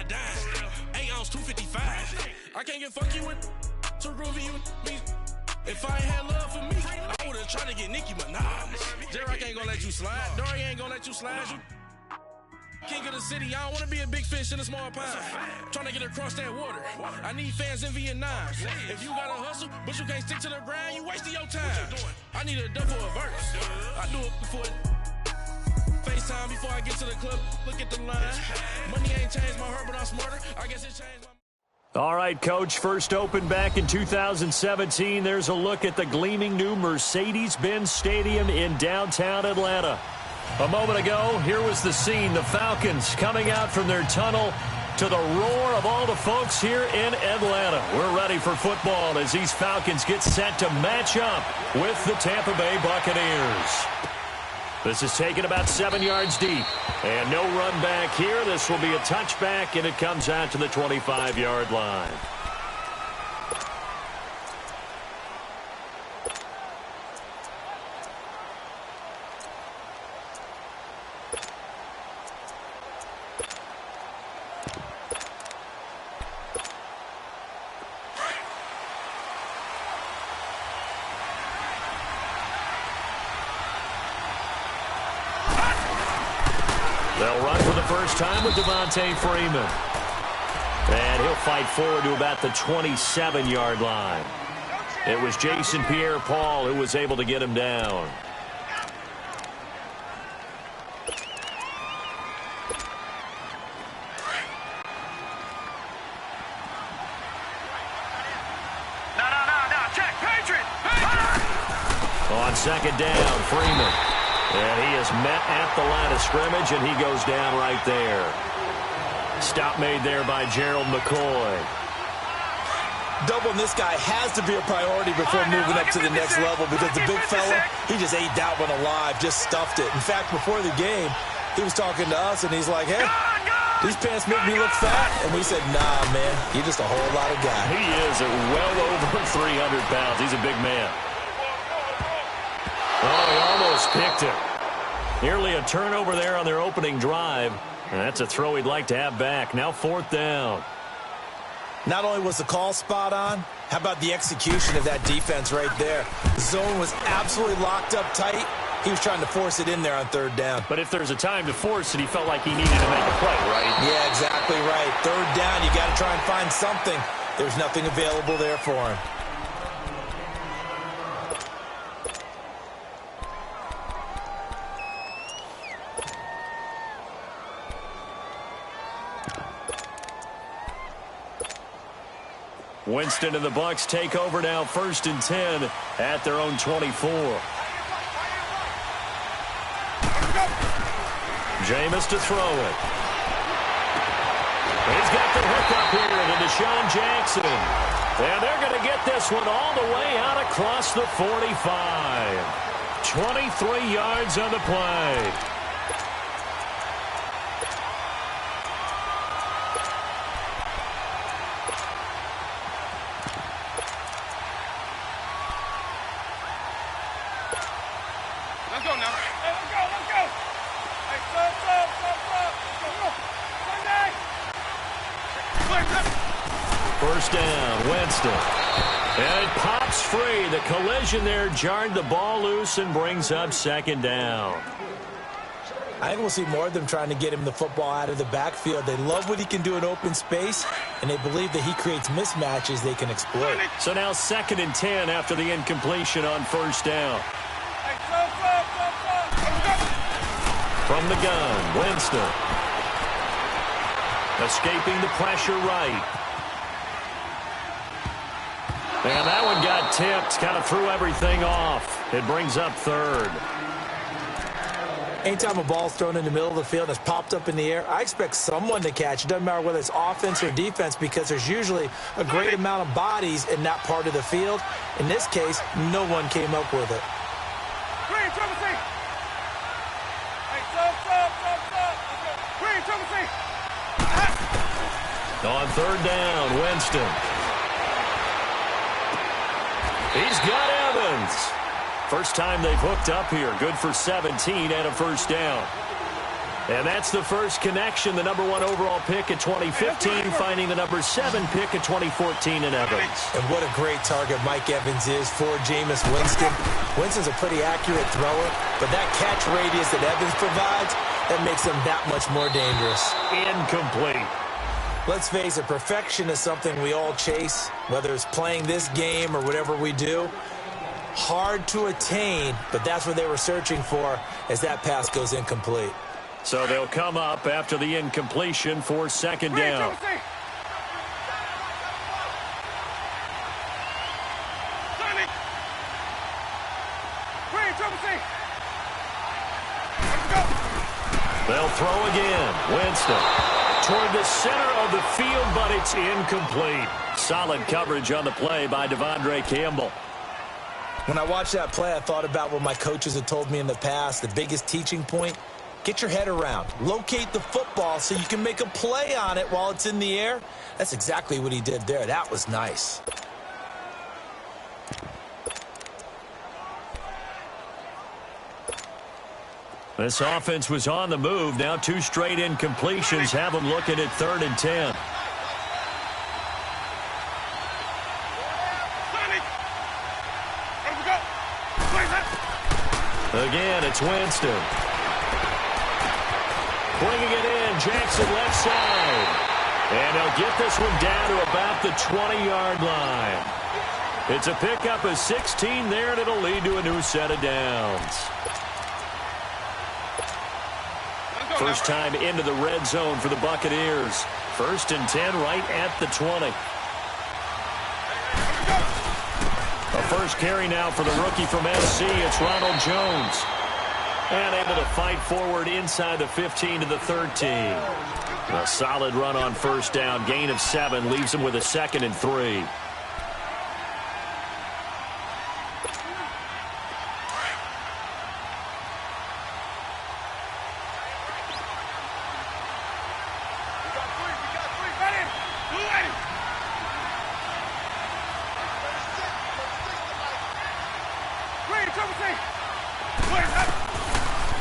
I dime. 8 ounce, 255. I can't get funky with too groovy you me. If I ain't had love for me, I would've tried to get Nicki Minaj. J-Rock ain't gonna let you slide. Dory ain't gonna let you slide. You king of the city, I don't wanna be a big fish in a small pond. Trying to get across that water. I need fans in Vietnam. If you gotta hustle, but you can't stick to the grind, you wasting your time. I need a double a verse. I do it before FaceTime before I get to the club. Look at the line. Money ain't changed my heart, but I'm smarter. I guess it changed my... All right, Coach, first opened back in 2017. There's a look at the gleaming new Mercedes-Benz Stadium in downtown Atlanta. A moment ago, here was the scene. The Falcons coming out from their tunnel to the roar of all the folks here in Atlanta. We're ready for football as these Falcons get set to match up with the Tampa Bay Buccaneers. This is taken about 7 yards deep. And no run back here. This will be a touchback, and it comes out to the 25-yard line. They'll run for the first time with Devontae Freeman. And he'll fight forward to about the 27-yard line. It was Jason Pierre-Paul who was able to get him down. Check, Patriot! On second down, Freeman. And he is met at the line of scrimmage, and he goes down right there. Stop made there by Gerald McCoy. Doubling this guy has to be a priority before moving up to the next level because the big fella, he just ate that one alive, just stuffed it. In fact, before the game, he was talking to us, and he's like, hey, these pants make me look fat. And we said, nah, man, you're just a whole lot of guy. He is at well over 300 pounds. He's a big man. Oh, he almost picked it. Nearly a turnover there on their opening drive. And that's a throw he'd like to have back. Now 4th down. Not only was the call spot on, how about the execution of that defense right there? The zone was absolutely locked up tight. He was trying to force it in there on 3rd down. But if there's a time to force it, he felt like he needed to make a play, right? Yeah, exactly right. 3rd down, you got to try and find something. There's nothing available there for him. Winston and the Bucs take over now, 1st and 10 at their own 24. Jameis to throw it. He's got the hook up here to Deshaun Jackson. And they're going to get this one all the way out across the 45. 23 yards on the play. Let's go now. Hey, let's go, let's go. Hey, stop. Sunday. 1st down, Winston. And it pops free. The collision there jarred the ball loose and brings up 2nd down. I think we'll see more of them trying to get him the football out of the backfield. They love what he can do in open space, and they believe that he creates mismatches they can exploit. So now 2nd and 10 after the incompletion on 1st down. From the gun, Winston. Escaping the pressure right. And that one got tipped, kind of threw everything off. It brings up 3rd. Anytime a ball's thrown in the middle of the field and it's popped up in the air, I expect someone to catch. It doesn't matter whether it's offense or defense because there's usually a great amount of bodies in that part of the field. In this case, no one came up with it. On 3rd down, Winston. He's got Evans. First time they've hooked up here. Good for 17 and a 1st down. And that's the first connection, the number 1 overall pick at 2015, finding the number 7 pick at 2014 in Evans. And what a great target Mike Evans is for Jameis Winston. Winston's a pretty accurate thrower, but that catch radius that Evans provides, that makes him that much more dangerous. Incomplete. Let's face it, perfection is something we all chase, whether it's playing this game or whatever we do. Hard to attain, but that's what they were searching for as that pass goes incomplete. So they'll come up after the incompletion for second down. They'll throw again. Winston toward the center of the field, but it's incomplete. Solid coverage on the play by Devondre Campbell. When I watched that play, I thought about what my coaches had told me in the past. The biggest teaching point, get your head around. Locate the football so you can make a play on it while it's in the air. That's exactly what he did there. That was nice. This offense was on the move. Now 2 straight incompletions have them looking at 3rd and 10. Again, it's Winston. Bringing it in, Jackson left side. And he'll get this one down to about the 20-yard line. It's a pickup of 16 there, and it'll lead to a new set of downs. First time into the red zone for the Buccaneers. 1st and 10 right at the 20. A first carry now for the rookie from SC. It's Ronald Jones. And able to fight forward inside the 15 to the 13. A solid run on first down. Gain of 7 leaves him with a 2nd and 3.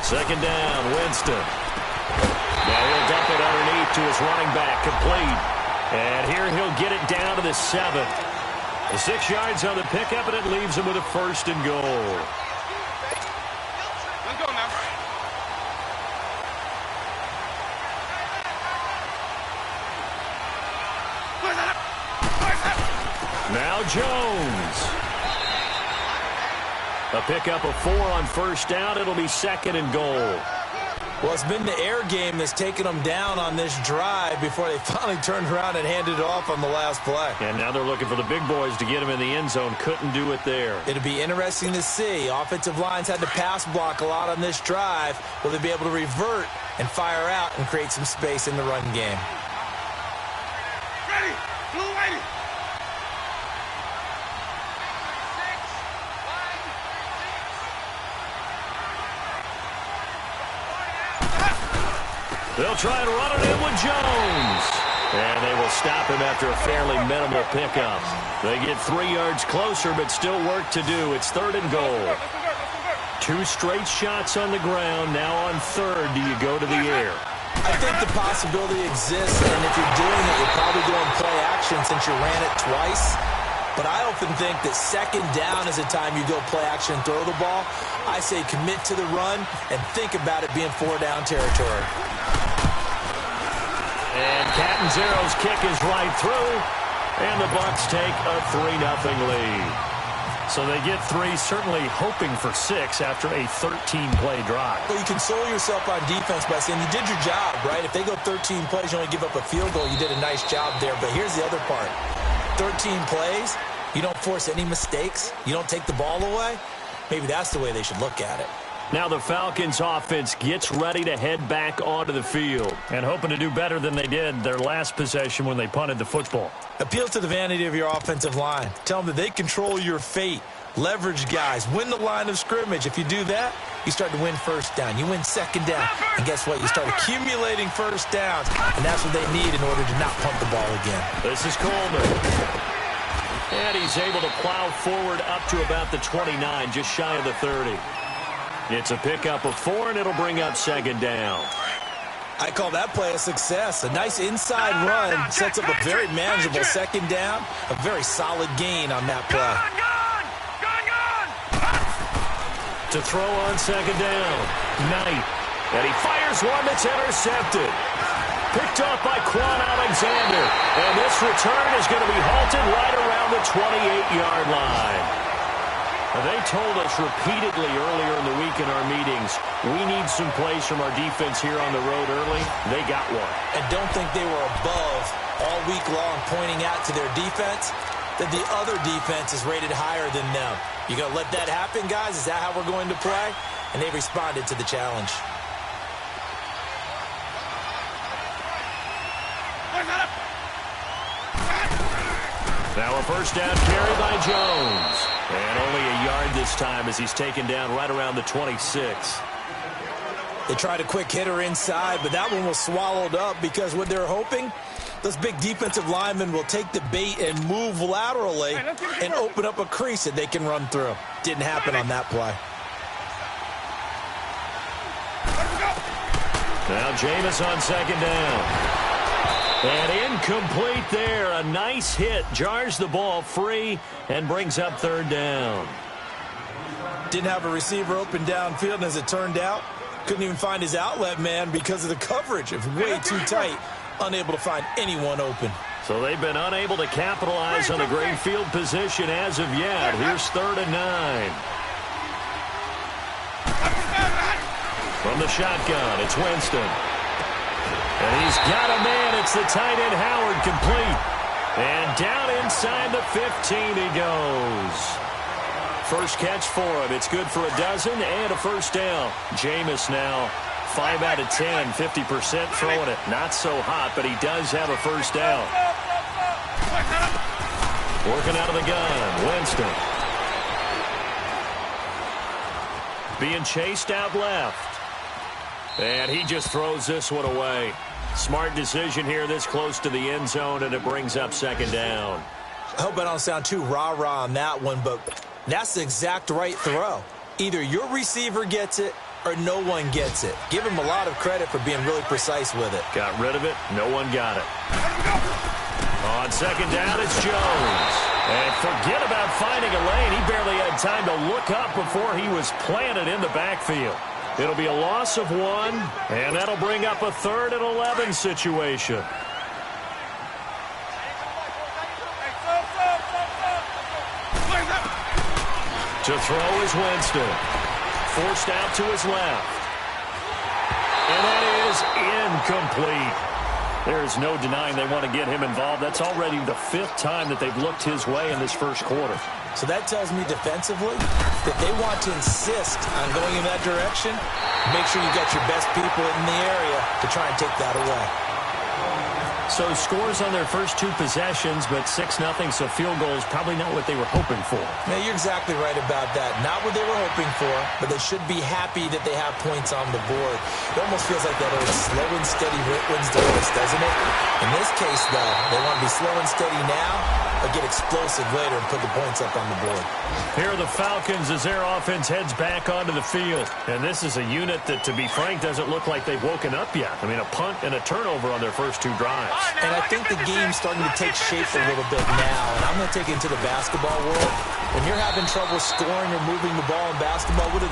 Second down, Winston. Now he'll dump it underneath to his running back, complete. And here he'll get it down to the 7. The 6 yards on the pickup, and it leaves him with a 1st and goal. Let's go now. Now Jones. A pickup of 4 on first down. It'll be 2nd and goal. Well, it's been the air game that's taken them down on this drive before they finally turned around and handed it off on the last play. And now they're looking for the big boys to get him in the end zone. Couldn't do it there. It'll be interesting to see. Offensive lines had to pass block a lot on this drive. Will they be able to revert and fire out and create some space in the run game? Ready. Blue lady. They'll try and run it in with Jones. And they will stop him after a fairly minimal pickup. They get 3 yards closer, but still work to do. It's 3rd and goal. 2 straight shots on the ground. Now on 3rd, do you go to the air? I think the possibility exists, and if you're doing it, you're probably doing play action since you ran it twice. But I often think that 2nd down is the time you go play action and throw the ball. I say commit to the run and think about it being 4-down territory. And Catanzero's kick is right through, and the Bucs take a 3-0 lead. So they get 3, certainly hoping for 6 after a 13-play drive. Well, you console yourself on defense by saying you did your job, right? If they go 13 plays, you only give up a field goal, you did a nice job there. But here's the other part. 13 plays, you don't force any mistakes, you don't take the ball away. Maybe that's the way they should look at it. Now the Falcons offense gets ready to head back onto the field and hoping to do better than they did their last possession when they punted the football. Appeal to the vanity of your offensive line. Tell them that they control your fate. Leverage guys. Win the line of scrimmage. If you do that, you start to win first down. You win second down. And guess what? You start accumulating first downs. And that's what they need in order to not punt the ball again. This is Coleman. And he's able to plow forward up to about the 29, just shy of the 30. It's a pickup of 4, and it'll bring up second down. I call that play a success. A nice inside run sets up a very manageable second down. A very solid gain on that play. To throw on second down. Knight. And he fires one that's intercepted. Picked off by Quan Alexander. And this return is going to be halted right around the 28-yard line. They told us repeatedly earlier in the week in our meetings, we need some plays from our defense here on the road early. They got one. And don't think they were above all week long pointing out to their defense that the other defense is rated higher than them. You going to let that happen, guys? Is that how we're going to play? And they responded to the challenge. Now a first down carry by Jones. And only a yard this time as he's taken down right around the 26. They tried a quick hitter inside, but that one was swallowed up because what they're hoping, those big defensive linemen will take the bait and move laterally and open up a crease that they can run through. Didn't happen on that play. Now Jameis on second down. And incomplete there. A nice hit. Jars the ball free and brings up third down. Didn't have a receiver open downfield, and as it turned out, couldn't even find his outlet man because of the coverage. It was way too tight. Unable to find anyone open. So they've been unable to capitalize on the great field position as of yet. Here's 3rd and 9. From the shotgun, it's Winston. And he's got a man. It's the tight end Howard, complete. And down inside the 15 he goes. First catch for him. It's good for a dozen and a first down. Jameis now 5 out of 10, 50% throwing it. Not so hot, but he does have a first down. Working out of the gun, Winston. Being chased out left. And he just throws this one away. Smart decision here this close to the end zone, and it brings up second down. I hope I don't sound too rah-rah on that one, but that's the exact right throw. Either your receiver gets it or no one gets it. Give him a lot of credit for being really precise with it. Got rid of it. No one got it. On second down, it's Jones. And forget about finding a lane. He barely had time to look up before he was planted in the backfield. It'll be a loss of 1, and that'll bring up a 3rd and 11 situation. To throw is Winston. Forced out to his left. And that is incomplete. There is no denying they want to get him involved. That's already the 5th time that they've looked his way in this first quarter. So that tells me defensively that they want to insist on going in that direction. Make sure you got your best people in the area to try and take that away. So scores on their first 2 possessions, but 6-0, so field goal is probably not what they were hoping for. Yeah, you're exactly right about that. Not what they were hoping for, but they should be happy that they have points on the board. It almost feels like that old slow and steady wins the race, doesn't it? In this case, though, they want to be slow and steady now, but get explosive later and put the points up on the board. Here are the Falcons as their offense heads back onto the field. And this is a unit that, to be frank, doesn't look like they've woken up yet. I mean, a punt and a turnover on their first 2 drives. And I think the game's starting to take shape a little bit now. And I'm going to take it into the basketball world. When you're having trouble scoring or moving the ball in basketball, what do?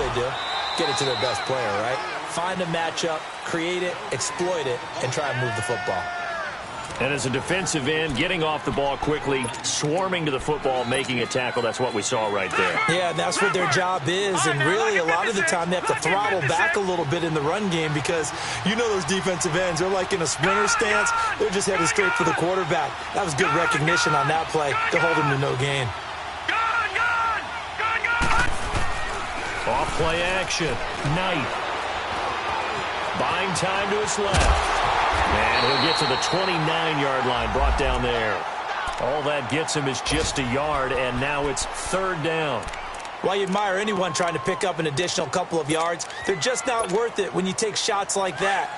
Get it to their best player, right? Find a matchup, create it, exploit it, and try and move the football. And as a defensive end, getting off the ball quickly, swarming to the football, making a tackle, that's what we saw right there. Yeah, and that's what their job is. And really, a lot of the time, they have to throttle back a little bit in the run game because you know those defensive ends, they're like in a sprinter stance. They're just headed straight for the quarterback. That was good recognition on that play to hold him to no gain. Off play action. Knight. Buying time to his left. And he'll get to the 29-yard line, brought down there. All that gets him is just a yard, and now it's 3rd down. While you admire anyone trying to pick up an additional couple of yards, they're just not worth it when you take shots like that.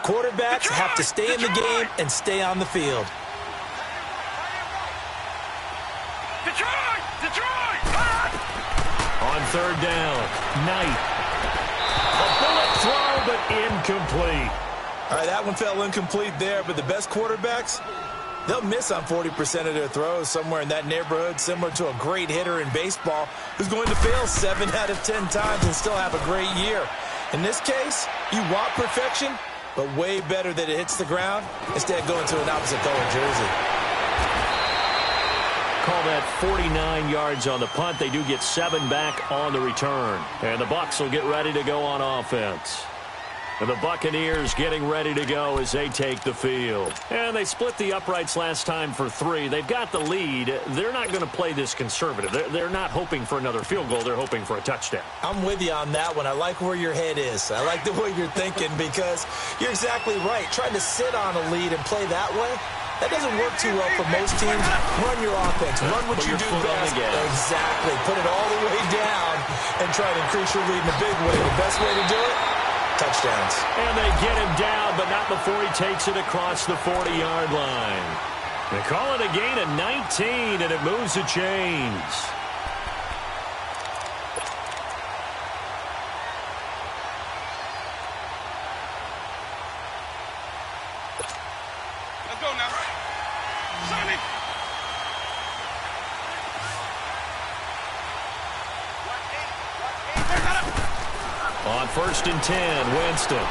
Quarterbacks have to stay in the game and stay on the field. On 3rd down, Knight. A bullet throw, but incomplete. All right, that one fell incomplete there, but the best quarterbacks, they'll miss on 40% of their throws, somewhere in that neighborhood, similar to a great hitter in baseball who's going to fail 7 out of 10 times and still have a great year. In this case, you want perfection, but way better that it hits the ground instead of going to an opposite color jersey. Call that 49 yards on the punt. They do get 7 back on the return. And the Bucs will get ready to go on offense. And the Buccaneers getting ready to go as they take the field. And they split the uprights last time for 3. They've got the lead. They're not going to play this conservative. They're not hoping for another field goal. They're hoping for a touchdown. I'm with you on that one. I like where your head is. I like the way you're thinking because you're exactly right. Trying to sit on a lead and play that way, that doesn't work too well for most teams. Run your offense. Run what you do best. Exactly. Put it all the way down and try to increase your lead in a big way. The best way to do it? Touchdowns. And they get him down, but not before he takes it across the 40-yard line. They call it a gain of 19, and it moves the chains. Let's go now. Sonic. On 1st and 10, Winston.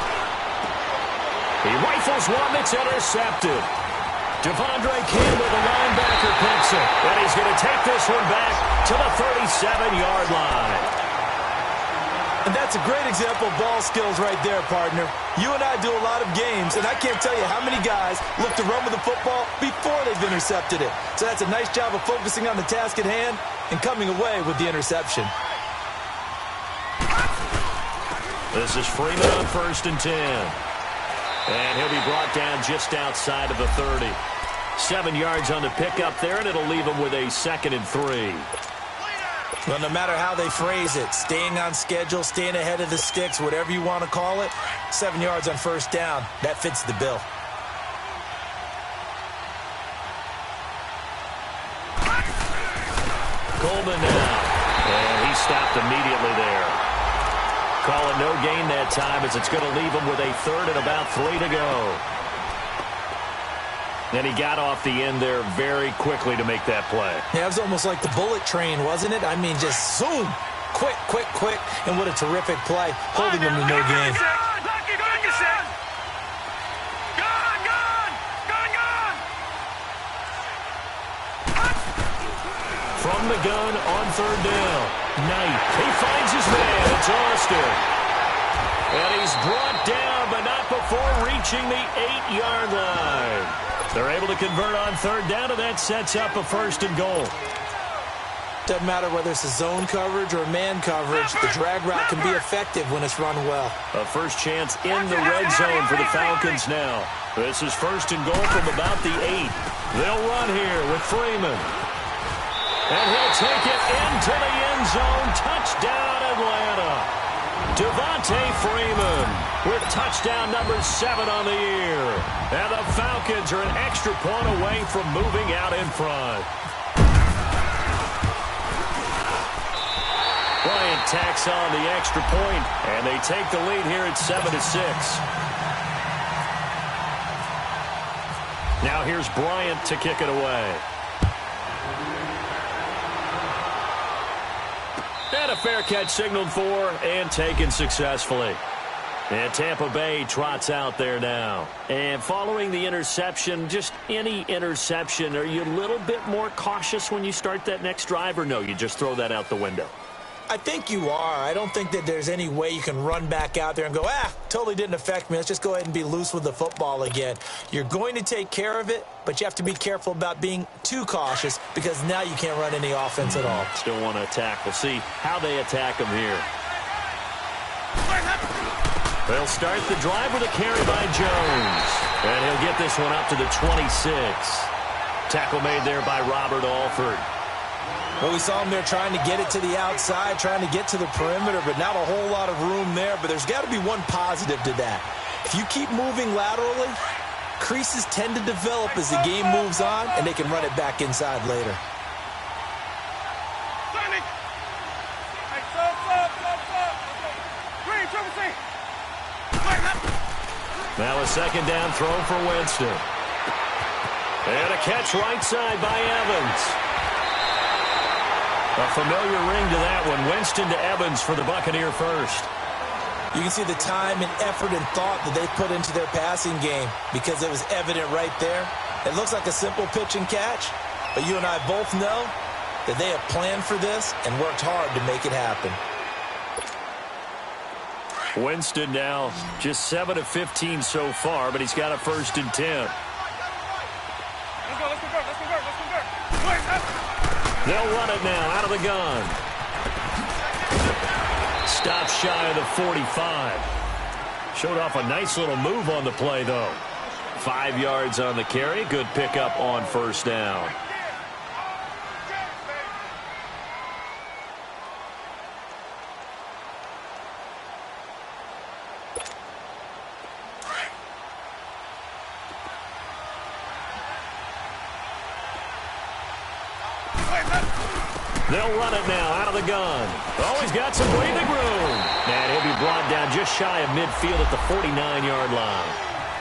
He rifles one that's intercepted. Devondre Campbell, the linebacker, picks it. And he's going to take this one back to the 37-yard line. And that's a great example of ball skills right there, partner. You and I do a lot of games, and I can't tell you how many guys look to run with the football before they've intercepted it. So that's a nice job of focusing on the task at hand and coming away with the interception. This is Freeman on 1st and 10. And he'll be brought down just outside of the 30. 7 yards on the pickup there, and it'll leave him with a 2nd and 3. Well, no matter how they phrase it, staying on schedule, staying ahead of the sticks, whatever you want to call it, 7 yards on 1st down, that fits the bill. Coleman now. And he stopped immediately there. Call it no gain that time as it's going to leave him with a 3rd and about 3 to go. And he got off the end there very quickly to make that play. Yeah, it was almost like the bullet train, wasn't it? I mean, just zoom. Quick, quick, quick. And what a terrific play, holding him to no gain. From the gun on 3rd down. Knight, he finds his man. It's Austin. And he's brought down, but not before reaching the 8-yard line. They're able to convert on 3rd down, and that sets up a 1st and goal. Doesn't matter whether it's a zone coverage or man coverage, the drag route can be effective when it's run well. A first chance in the red zone for the Falcons now. This is 1st and goal from about the 8. They'll run here with Freeman. And he'll take it into the end zone. Touchdown, Atlanta. Devontae Freeman with touchdown number 7 on the year. And the Falcons are an extra point away from moving out in front. Bryant tacks on the extra point, and they take the lead here at 7-6. Now here's Bryant to kick it away. And a fair catch signaled for and taken successfully. And Tampa Bay trots out there now. And following the interception, just any interception, are you a little bit more cautious when you start that next drive, or no, you just throw that out the window? I think you are. I don't think that there's any way you can run back out there and go, totally didn't affect me. Let's just go ahead and be loose with the football again. You're going to take care of it, but you have to be careful about being too cautious because now you can't run any offense at all. Still want to attack. We'll see how they attack them here. They'll start the drive with a carry by Jones. And he'll get this one up to the 26. Tackle made there by Robert Alford. Well, we saw him there trying to get it to the outside, trying to get to the perimeter, but not a whole lot of room there. But there's got to be one positive to that. If you keep moving laterally, creases tend to develop as the game moves on, and they can run it back inside later. Now a second down throw for Winston. And a catch right side by Evans. A familiar ring to that one. Winston to Evans for the Buccaneer first. You can see the time and effort and thought that they put into their passing game because it was evident right there. It looks like a simple pitch and catch, but you and I both know that they have planned for this and worked hard to make it happen. Winston now just 7 of 15 so far, but he's got a 1st and 10. Let's convert. They'll run it now out of the gun. Stop shy of the 45. Showed off a nice little move on the play, though. 5 yards on the carry. Good pickup on 1st down. They'll run it now out of the gun. Oh, he's got some breathing room. And he'll be brought down just shy of midfield at the 49-yard line.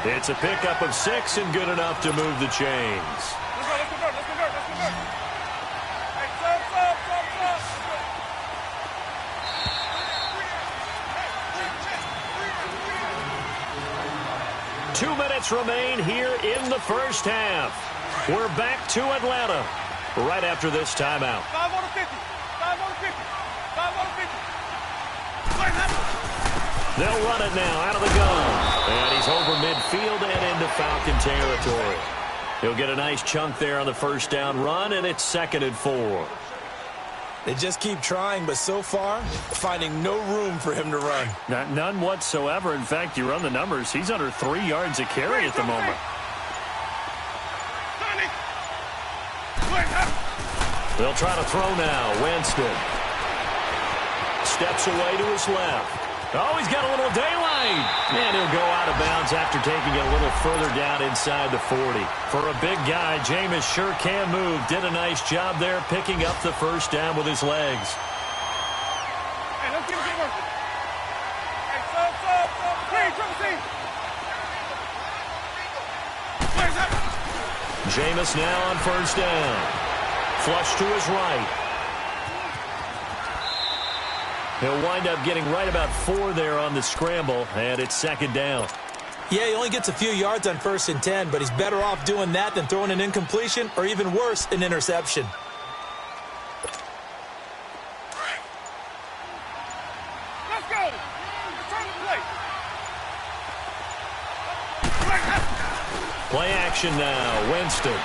It's a pickup of 6 and good enough to move the chains. Let's convert. Hey, stop. 2 minutes remain here in the first half. We're back to Atlanta right after this timeout. 5 on the 50. They'll run it now out of the gun. And he's over midfield and into Falcon territory. He'll get a nice chunk there on the 1st down run, and it's 2nd and 4. They just keep trying, but so far, finding no room for him to run. None whatsoever. In fact, you run the numbers, he's under 3 yards a carry at the moment. They'll try to throw now. Winston steps away to his left. Oh, he's got a little daylight. And he'll go out of bounds after taking it a little further down inside the 40. For a big guy, Jameis sure can move. Did a nice job there picking up the 1st down with his legs. Hey, let's get it working. Hey, stop. Clean, triple team. Where's that? Jameis now on 1st down. Flush to his right. He'll wind up getting right about 4 there on the scramble, and it's 2nd down. Yeah, he only gets a few yards on 1st and 10, but he's better off doing that than throwing an incompletion or even worse, an interception. Let's go. Return the play. Play action now. Winston.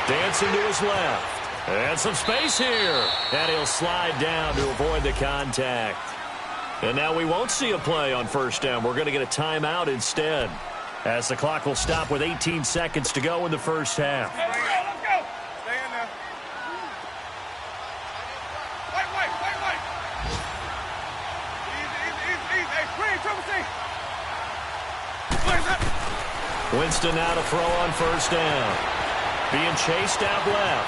Dancing to his left. And some space here. And he'll slide down to avoid the contact. And now we won't see a play on 1st down. We're going to get a timeout instead, as the clock will stop with 18 seconds to go in the 1st half. Let's go. Stay in there. Wait. Easy. Hey, clean, triple team. Where's that? Winston now to throw on 1st down. Being chased out left.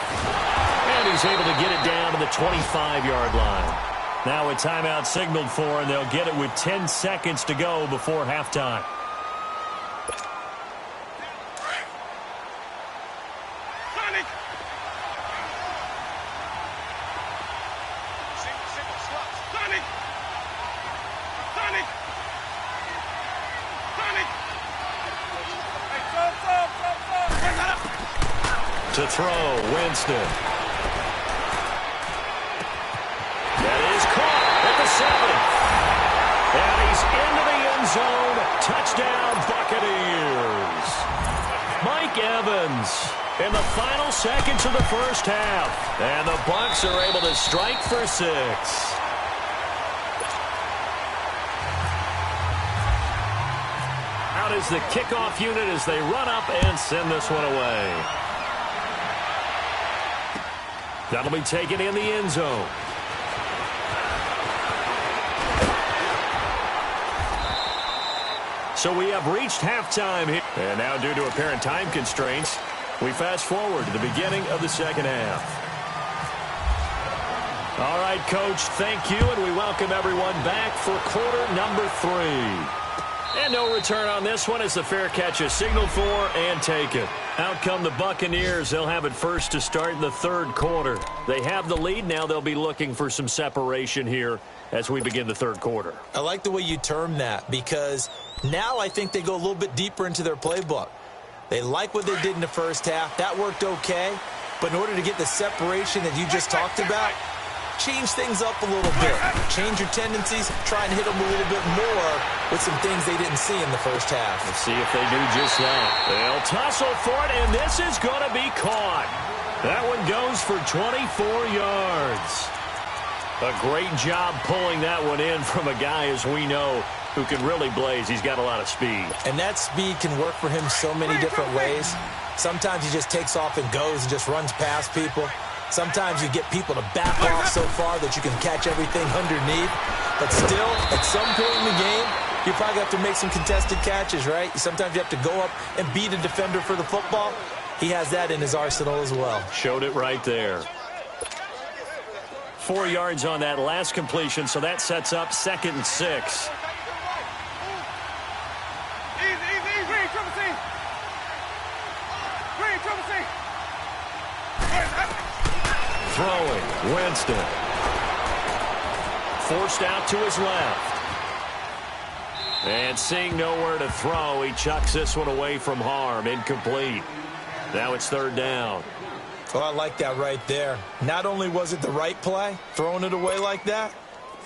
And he's able to get it down to the 25-yard line. Now a timeout signaled for, and they'll get it with 10 seconds to go before halftime. Sonic. Single slots. Sonic. Hey, stop. To throw, Winston. That is caught at the 7. And he's into the end zone. Touchdown, Buccaneers. Mike Evans in the final seconds of the 1st half. And the Bucs are able to strike for 6. Out is the kickoff unit as they run up and send this one away. That'll be taken in the end zone. So we have reached halftime here. And now, due to apparent time constraints, we fast forward to the beginning of the 2nd half. All right, Coach, thank you, and we welcome everyone back for quarter number 3. And no return on this one as the fair catch is signaled for and taken. Out come the Buccaneers. They'll have it first to start in the third quarter. They have the lead. Now they'll be looking for some separation here as we begin the third quarter. I like the way you term that because now I think they go a little bit deeper into their playbook. They like what they did in the first half. That worked okay. But in order to get the separation that you just talked about, change things up a little bit. Change your tendencies. Try and hit them a little bit more with some things they didn't see in the first half. Let's see if they do just that. They'll tussle for it, and this is going to be caught. That one goes for 24 yards. A great job pulling that one in from a guy, as we know, who can really blaze. He's got a lot of speed. And that speed can work for him so many different ways. Sometimes he just takes off and goes and just runs past people. Sometimes you get people to back off so far that you can catch everything underneath. But still, at some point in the game, you probably have to make some contested catches, right? Sometimes you have to go up and beat a defender for the football. He has that in his arsenal as well. Showed it right there. 4 yards on that last completion, so that sets up 2nd and 6. Throwing, Winston. Forced out to his left. And seeing nowhere to throw, he chucks this one away from harm. Incomplete. Now it's 3rd down. Oh, I like that right there. Not only was it the right play, throwing it away like that,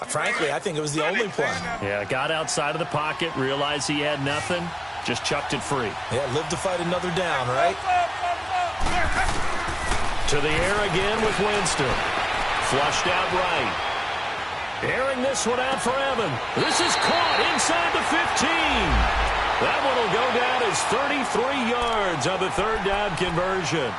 frankly, I think it was the only play. Yeah, got outside of the pocket, realized he had nothing, just chucked it free. Yeah, live to fight another down, right? To the air again with Winston. Flushed out right. Airing this one out for Evan. This is caught inside the 15. That one will go down as 33 yards on the 3rd down conversion.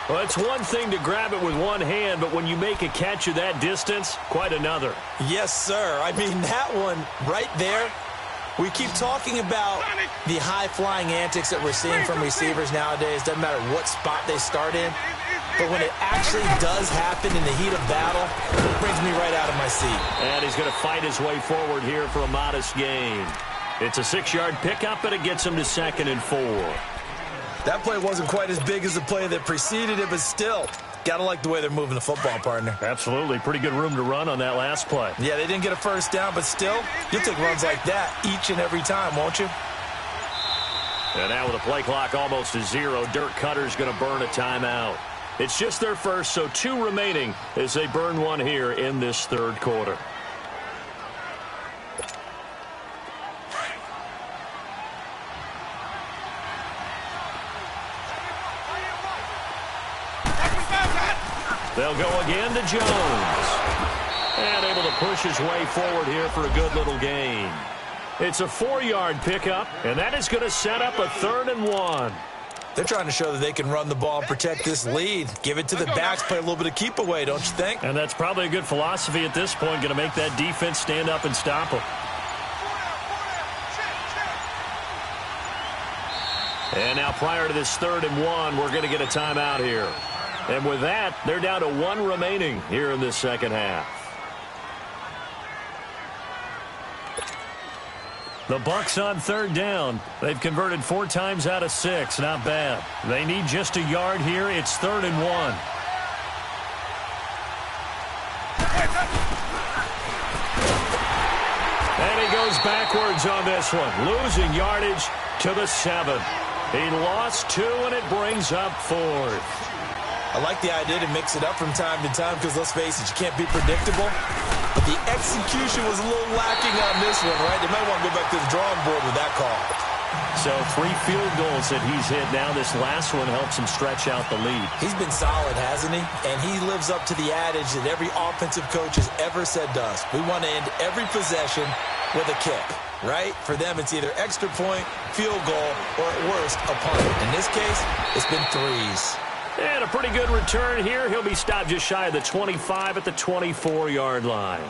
Well, it's one thing to grab it with one hand, but when you make a catch of that distance, quite another. Yes, sir. I mean, that one right there, we keep talking about the high-flying antics that we're seeing from receivers nowadays. Doesn't matter what spot they start in. But when it actually does happen in the heat of battle, it brings me right out of my seat. And he's going to fight his way forward here for a modest gain. It's a 6-yard pickup, and it gets him to 2nd and 4. That play wasn't quite as big as the play that preceded it, but still, got to like the way they're moving the football, partner. Absolutely. Pretty good room to run on that last play. Yeah, they didn't get a first down, but still, you'll take runs like that each and every time, won't you? And now with a play clock almost to 0, Dirk Cutter's going to burn a timeout. It's just their first, so 2 remaining as they burn one here in this 3rd quarter. They'll go again to Jones. And able to push his way forward here for a good little gain. It's a 4-yard pickup, and that is going to set up a 3rd and 1. They're trying to show that they can run the ball and protect this lead. Give it to the backs, play a little bit of keep away, don't you think? And that's probably a good philosophy at this point, going to make that defense stand up and stop them. And now prior to this 3rd and 1, we're going to get a timeout here. And with that, they're down to 1 remaining here in this 2nd half. The Bucs on 3rd down. They've converted 4 times out of 6. Not bad. They need just a yard here. It's 3rd and 1. And he goes backwards on this one. Losing yardage to the 7. He lost 2, and it brings up 4th. I like the idea to mix it up from time to time because, let's face it, you can't be predictable. But the execution was a little lacking on this one, right? They might want to go back to the drawing board with that call. So 3 field goals that he's hit now. This last one helps him stretch out the lead. He's been solid, hasn't he? And he lives up to the adage that every offensive coach has ever said to us. We want to end every possession with a kick, right? For them, it's either extra point, field goal, or at worst, a punt. In this case, it's been 3s. And a pretty good return here. He'll be stopped just shy of the 25 at the 24-yard line.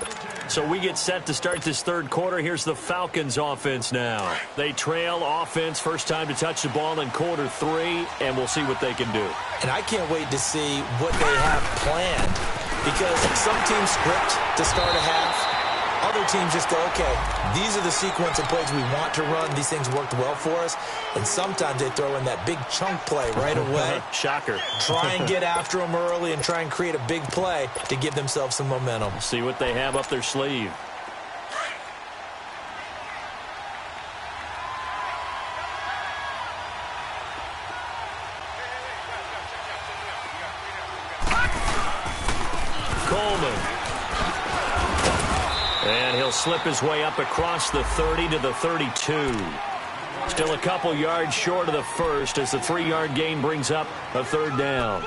So we get set to start this 3rd quarter. Here's the Falcons offense now. They trail offense, first time to touch the ball in quarter 3, and we'll see what they can do. And I can't wait to see what they have planned because some teams script to start a half. Other teams just go, okay, these are the sequence of plays we want to run. These things worked well for us. And sometimes they throw in that big chunk play right away. Shocker. Try and get after them early and try and create a big play to give themselves some momentum. See what they have up their sleeve. And he'll slip his way up across the 30 to the 32. Still a couple yards short of the first as the 3-yard gain brings up a third down.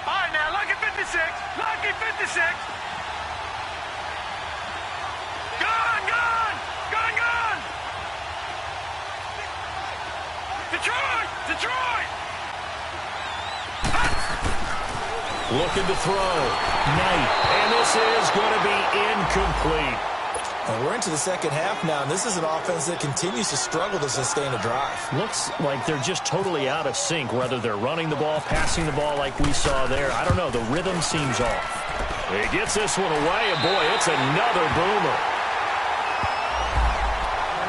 All right, now, lucky 56. Lucky 56. Gone, gone. Gone, gone. Detroit, Detroit. Looking to throw. Knight. And this is going to be incomplete. And we're into the second half now, and this is an offense that continues to struggle to sustain a drive. Looks like they're just totally out of sync, whether they're running the ball, passing the ball like we saw there. I don't know. The rhythm seems off. He gets this one away, and boy, it's another boomer.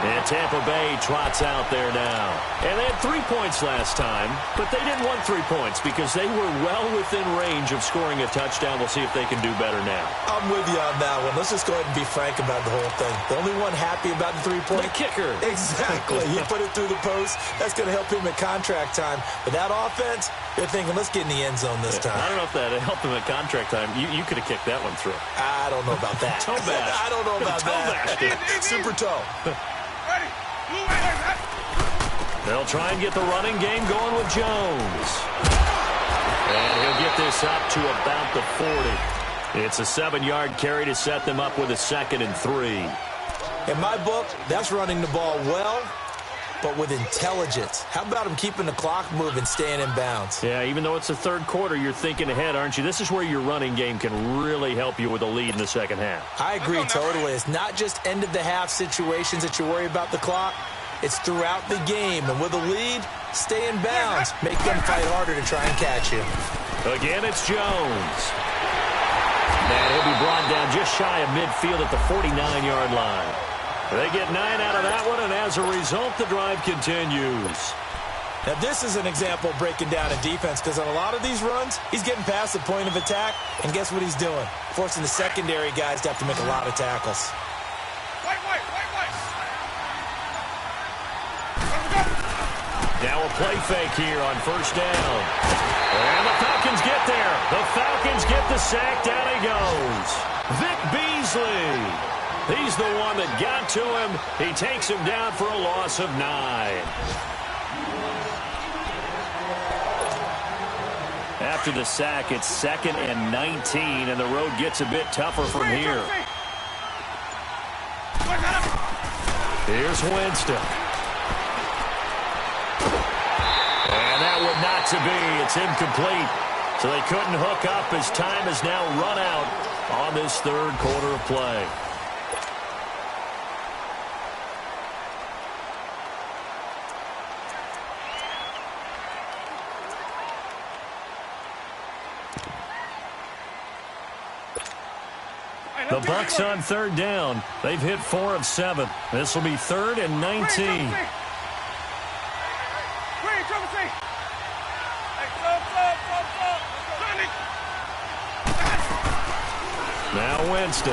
And Tampa Bay trots out there now. And they had 3 points last time, but they didn't want 3 points because they were well within range of scoring a touchdown. We'll see if they can do better now. I'm with you on that one. Let's just go ahead and be frank about the whole thing. The only one happy about the 3-point? The kicker. Exactly. He put it through the post. That's going to help him at contract time. But that offense, they're thinking, let's get in the end zone this time. I don't know if that helped him at contract time. You could have kicked that one through. I don't know about that. Toe bash. I don't know about that. Super toe. They'll try and get the running game going with Jones. And he'll get this up to about the 40. It's a 7-yard carry to set them up with a 2nd and 3. In my book, that's running the ball well, but with intelligence. How about him keeping the clock moving, staying in bounds? Yeah, even though it's the third quarter, you're thinking ahead, aren't you? This is where your running game can really help you with a lead in the second half. I agree totally. It's not just end-of-the-half situations that you worry about the clock. It's throughout the game. And with a lead, stay in bounds. Make them fight harder to try and catch you. Again, it's Jones. And he'll be brought down just shy of midfield at the 49-yard line. They get 9 out of that one, and as a result, the drive continues. Now, this is an example of breaking down a defense because on a lot of these runs, he's getting past the point of attack, and guess what he's doing? Forcing the secondary guys to have to make a lot of tackles. Now a play fake here on first down. And the Falcons get there. The Falcons get the sack. Down he goes. Vic Beasley. He's the one that got to him. He takes him down for a loss of 9. After the sack, it's 2nd and 19, and the road gets a bit tougher from here. Here's Winston. And that would not to be. It's incomplete. So they couldn't hook up as time has now run out on this third quarter of play. The Bucs on third down. They've hit 4 of 7. This will be 3rd and 19. Now Winston.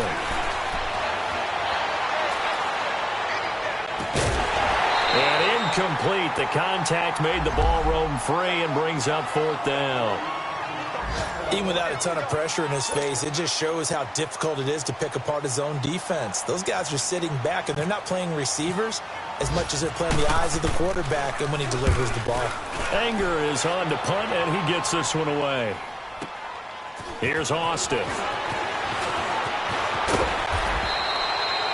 And incomplete. The contact made the ball roam free and brings up 4th down. Even without a ton of pressure in his face, it just shows how difficult it is to pick apart his own defense. Those guys are sitting back, and they're not playing receivers as much as they're playing the eyes of the quarterback and when he delivers the ball. Anger is on to punt, and he gets this one away. Here's Austin.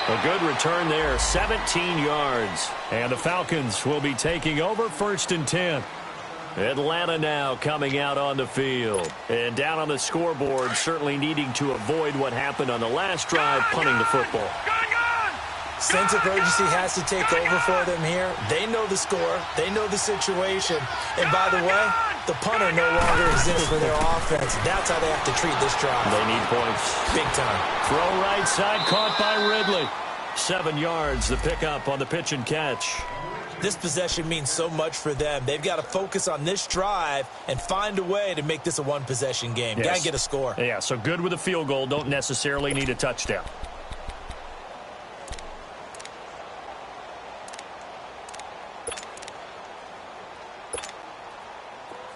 A good return there, 17 yards. And the Falcons will be taking over 1st and 10. Atlanta now coming out on the field. And down on the scoreboard, certainly needing to avoid what happened on the last drive, punting the football. Sense of urgency has to take over for them here. They know the score. They know the situation. And by the way, the punter no longer exists for their offense. That's how they have to treat this drive. They need points. Big time. Throw right side, caught by Ridley. 7 yards, the pickup on the pitch and catch. This possession means so much for them. They've got to focus on this drive and find a way to make this a one-possession game. Yes. Got to get a score. Yeah, so good with a field goal. Don't necessarily need a touchdown.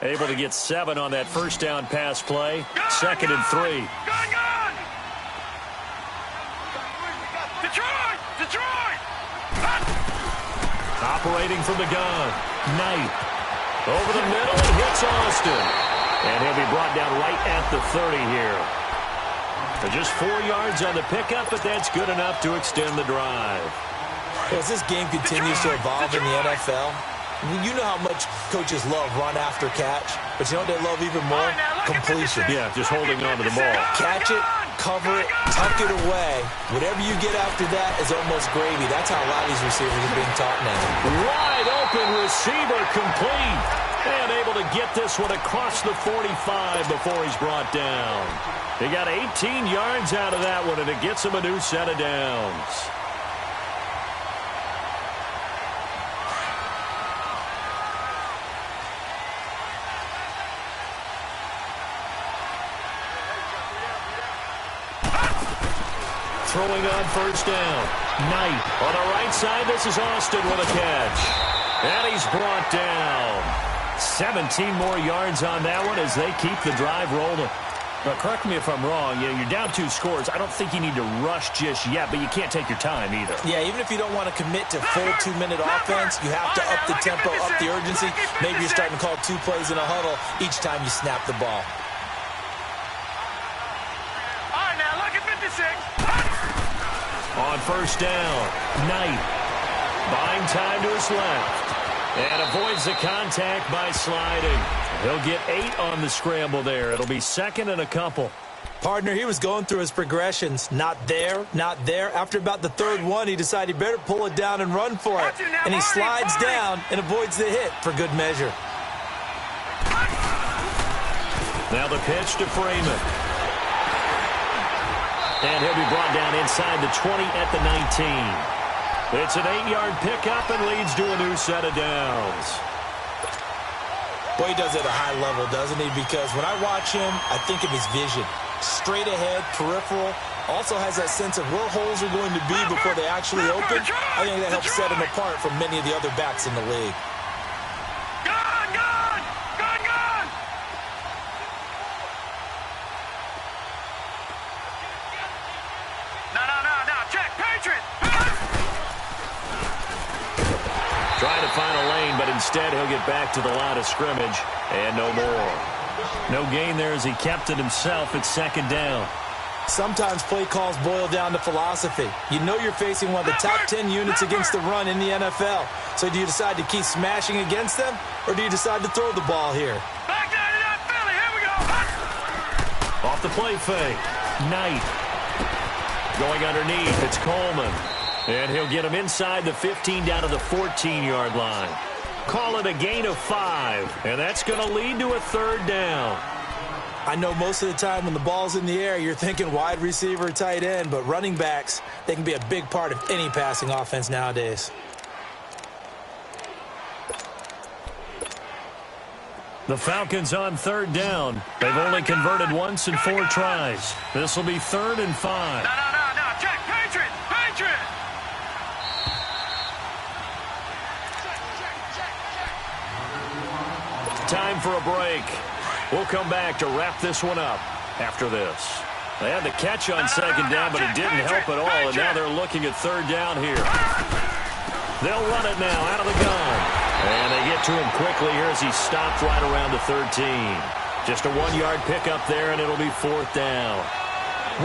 Able to get 7 on that first down pass play. 2nd and 3. Gone! Detroit! Operating from the gun. Knight. Over the middle and hits Austin. And he'll be brought down right at the 30 here. Just 4 yards on the pickup, but that's good enough to extend the drive. As this game continues to evolve in the NFL, you know how much coaches love run after catch, but you know what they love even more? Completion. Yeah, just holding on to the ball. Catch it, cover it, tuck it away. Whatever you get after that is almost gravy. That's how a lot of these receivers are being taught now. Wide open receiver complete. And able to get this one across the 45 before he's brought down. He got 18 yards out of that one, and it gets him a new set of downs. Throwing on first down. Knight on the right side. This is Austin with a catch. And he's brought down. 17 more yards on that one as they keep the drive rolling. Now, correct me if I'm wrong. You're down 2 scores. I don't think you need to rush just yet, but you can't take your time either. Yeah, even if you don't want to commit to full 2-minute offense, you have to up the tempo, up the urgency. Maybe you're starting to call 2 plays in a huddle each time you snap the ball. All right, now look at 56. On first down, Knight buying time to his left and avoids the contact by sliding. He'll get 8 on the scramble there. It'll be 2nd and a couple. Partner, he was going through his progressions. Not there, not there. After about the 3rd one, he decided he better pull it down and run for it. And he slides down and avoids the hit for good measure. Now the pitch to Freeman. And he'll be brought down inside the 20 at the 19. It's an 8-yard pickup and leads to a new set of downs. Boy, he does it at a high level, doesn't he? Because when I watch him, I think of his vision. Straight ahead, peripheral. Also has that sense of where holes are going to be before they actually open. I think that helps set him apart from many of the other backs in the league. Trying to find a lane, but instead he'll get back to the line of scrimmage and no more. No gain there as he kept it himself at 2nd down. Sometimes play calls boil down to philosophy. You know you're facing one of the top 10 units against the run in the NFL. So do you decide to keep smashing against them, or do you decide to throw the ball here? Back down to that Philly. Here we go. Off the play fake. Knight. Going underneath, it's Coleman. And he'll get him inside the 15 down to the 14-yard line. Call it a gain of 5, and that's going to lead to a 3rd down. I know most of the time when the ball's in the air, you're thinking wide receiver, tight end, but running backs, they can be a big part of any passing offense nowadays. The Falcons on 3rd down. They've only converted once in 4 tries. This will be 3rd and 5. No. Check. Patriot. Time for a break. We'll come back to wrap this one up after this. They had the catch on 2nd down, but it didn't help at all, and now they're looking at 3rd down here. They'll run it now out of the gun. And they get to him quickly here as he stopped right around the 13. Just a 1-yard pickup there, and it'll be 4th down.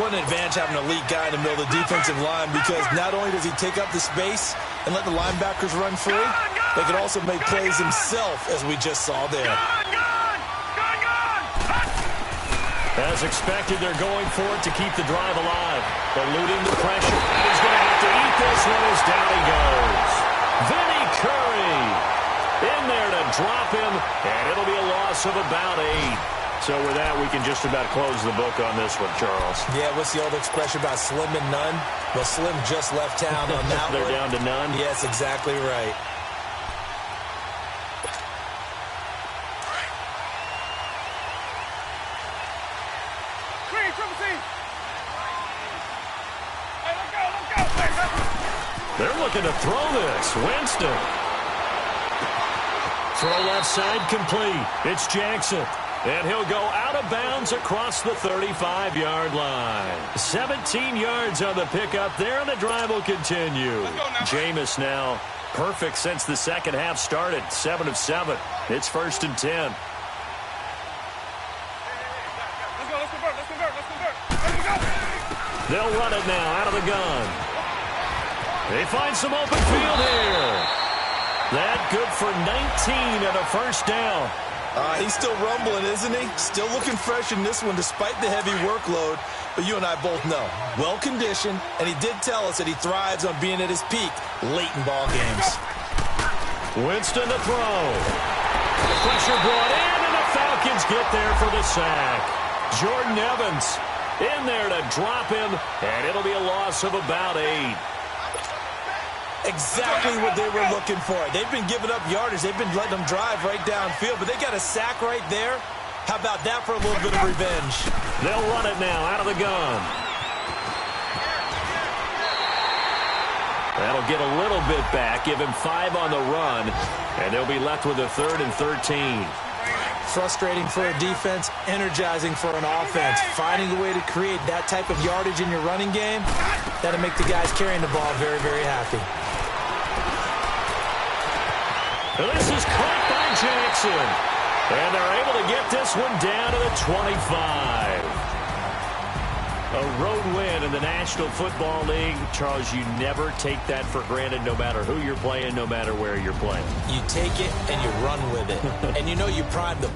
What an advantage having an elite guy in the middle of the defensive line, because not only does he take up the space and let the linebackers run free, they can also make plays himself, as we just saw there. As expected, they're going for it to keep the drive alive. Eluding the pressure. And he's going to have to eat this one as down he goes. Vinny Curry. In there to drop him, and it'll be a loss of about 8. So with that, we can just about close the book on this one, Charles. Yeah, what's the old expression about slim and none? Well, Slim just left town on that They're one. down to none? Yes, exactly right. They're looking to throw this. Winston. Throw left side complete. It's Jackson. And he'll go out of bounds across the 35-yard line. 17 yards on the pickup there, and the drive will continue. Jameis now perfect since the second half started. 7 of 7. It's 1st and 10. Let's convert. They'll run it now out of the gun. They find some open field here. That good for 19 and a first down. He's still rumbling, isn't he? Still looking fresh in this one despite the heavy workload. But you and I both know, well-conditioned, and he did tell us that he thrives on being at his peak late in ball games. Winston to throw. Pressure brought in, and the Falcons get there for the sack. Jordan Evans in there to drop him, and it'll be a loss of about 8. Exactly what they were looking for. They've been giving up yardage. They've been letting them drive right downfield, but they got a sack right there. How about that for a little bit of revenge? They'll run it now out of the gun. That'll get a little bit back, give him 5 on the run, and they'll be left with a 3rd and 13. Frustrating for a defense, energizing for an offense. Finding a way to create that type of yardage in your running game, that'll make the guys carrying the ball very, very happy. This is caught by Jackson. And they're able to get this one down to the 25. A road win in the National Football League. Charles, you never take that for granted no matter who you're playing, no matter where you're playing. You take it and you run with it. And you know you prime the